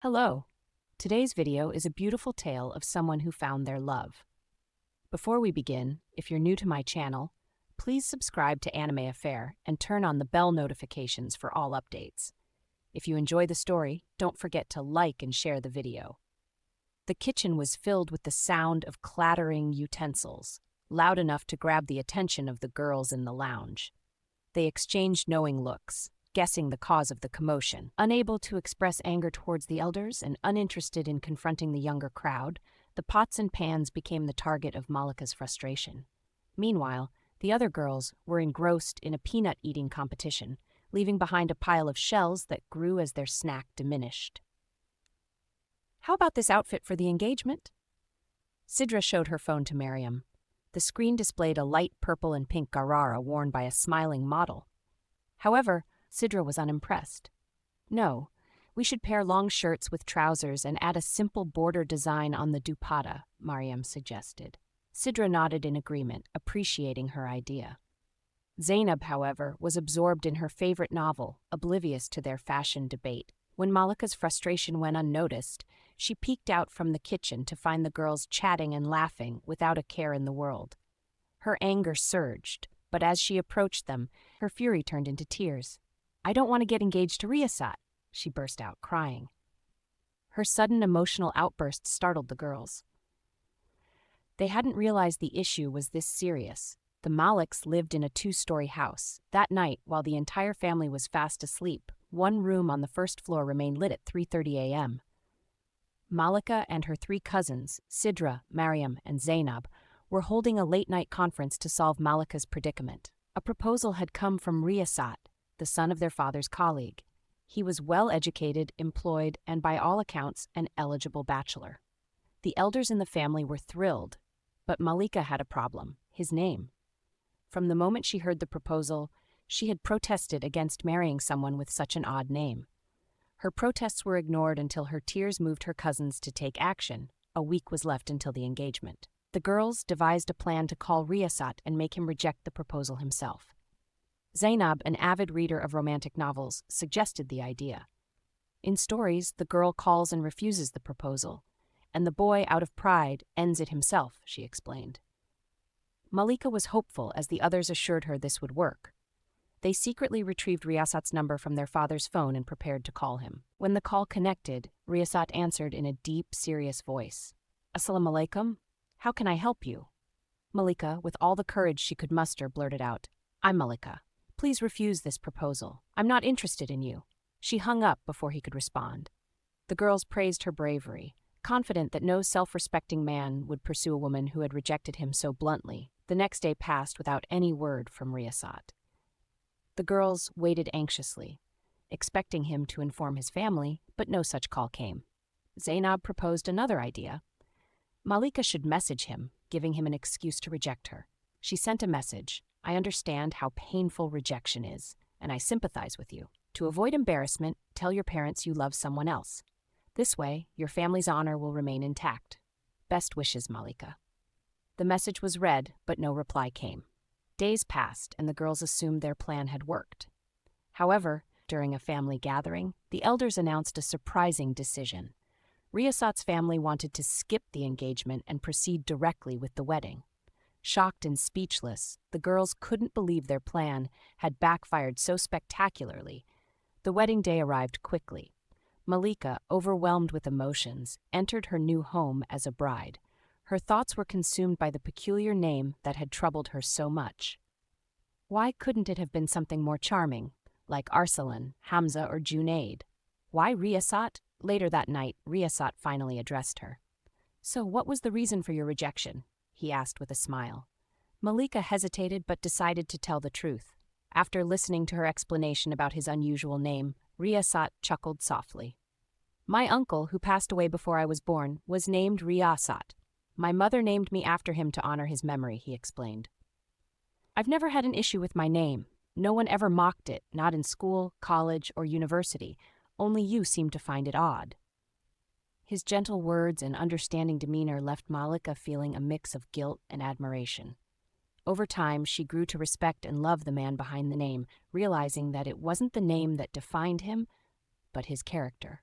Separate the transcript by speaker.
Speaker 1: Hello. Today's video is a beautiful tale of someone who found their love. Before we begin, if you're new to my channel, please subscribe to Anime Affair and turn on the bell notifications for all updates. If you enjoy the story, don't forget to like and share the video. The kitchen was filled with the sound of clattering utensils, loud enough to grab the attention of the girls in the lounge. They exchanged knowing looks, guessing the cause of the commotion. Unable to express anger towards the elders and uninterested in confronting the younger crowd, the pots and pans became the target of Malika's frustration. Meanwhile, the other girls were engrossed in a peanut-eating competition, leaving behind a pile of shells that grew as their snack diminished. "How about this outfit for the engagement?" Sidra showed her phone to Miriam. The screen displayed a light purple and pink garara worn by a smiling model. However, Sidra was unimpressed. "No, we should pair long shirts with trousers and add a simple border design on the dupatta," Miriam suggested. Sidra nodded in agreement, appreciating her idea. Zainab, however, was absorbed in her favorite novel, oblivious to their fashion debate. When Malika's frustration went unnoticed, she peeked out from the kitchen to find the girls chatting and laughing without a care in the world. Her anger surged, but as she approached them, her fury turned into tears. "I don't want to get engaged to Riyasat," she burst out, crying. Her sudden emotional outburst startled the girls. They hadn't realized the issue was this serious. The Maliks lived in a 2-story house. That night, while the entire family was fast asleep, one room on the first floor remained lit at 3:30 a.m. Malika and her 3 cousins, Sidra, Mariam, and Zainab, were holding a late-night conference to solve Malika's predicament. A proposal had come from Riyasat, the son of their father's colleague. He was well-educated, employed, and by all accounts, an eligible bachelor. The elders in the family were thrilled, but Malika had a problem: his name. From the moment she heard the proposal, she had protested against marrying someone with such an odd name. Her protests were ignored until her tears moved her cousins to take action. A week was left until the engagement. The girls devised a plan to call Riyasat and make him reject the proposal himself. Zainab, an avid reader of romantic novels, suggested the idea. In stories, the girl calls and refuses the proposal, and the boy, out of pride, ends it himself, she explained. Malika was hopeful as the others assured her this would work. They secretly retrieved Riyasat's number from their father's phone and prepared to call him. When the call connected, Riyasat answered in a deep, serious voice. "Assalamu alaikum. How can I help you?" Malika, with all the courage she could muster, blurted out, "I'm Malika. Please refuse this proposal. I'm not interested in you." She hung up before he could respond. The girls praised her bravery, confident that no self-respecting man would pursue a woman who had rejected him so bluntly. The next day passed without any word from Riyasat. The girls waited anxiously, expecting him to inform his family, but no such call came. Zainab proposed another idea. Malika should message him, giving him an excuse to reject her. She sent a message: "I understand how painful rejection is, and I sympathize with you. To avoid embarrassment, tell your parents you love someone else. This way, your family's honor will remain intact. Best wishes, Malika." The message was read, but no reply came. Days passed, and the girls assumed their plan had worked. However, during a family gathering, the elders announced a surprising decision. Riyasat's family wanted to skip the engagement and proceed directly with the wedding. Shocked and speechless, the girls couldn't believe their plan had backfired so spectacularly. The wedding day arrived quickly. Malika, overwhelmed with emotions, entered her new home as a bride. Her thoughts were consumed by the peculiar name that had troubled her so much. Why couldn't it have been something more charming, like Arsalan, Hamza, or Junaid? Why Riyasat? Later that night, Riyasat finally addressed her. "So what was the reason for your rejection?" he asked with a smile. Malika hesitated but decided to tell the truth. After listening to her explanation about his unusual name, Riyasat chuckled softly. "My uncle, who passed away before I was born, was named Riyasat. My mother named me after him to honor his memory," he explained. "I've never had an issue with my name. No one ever mocked it, not in school, college, or university. Only you seem to find it odd." His gentle words and understanding demeanor left Malika feeling a mix of guilt and admiration. Over time, she grew to respect and love the man behind the name, realizing that it wasn't the name that defined him, but his character.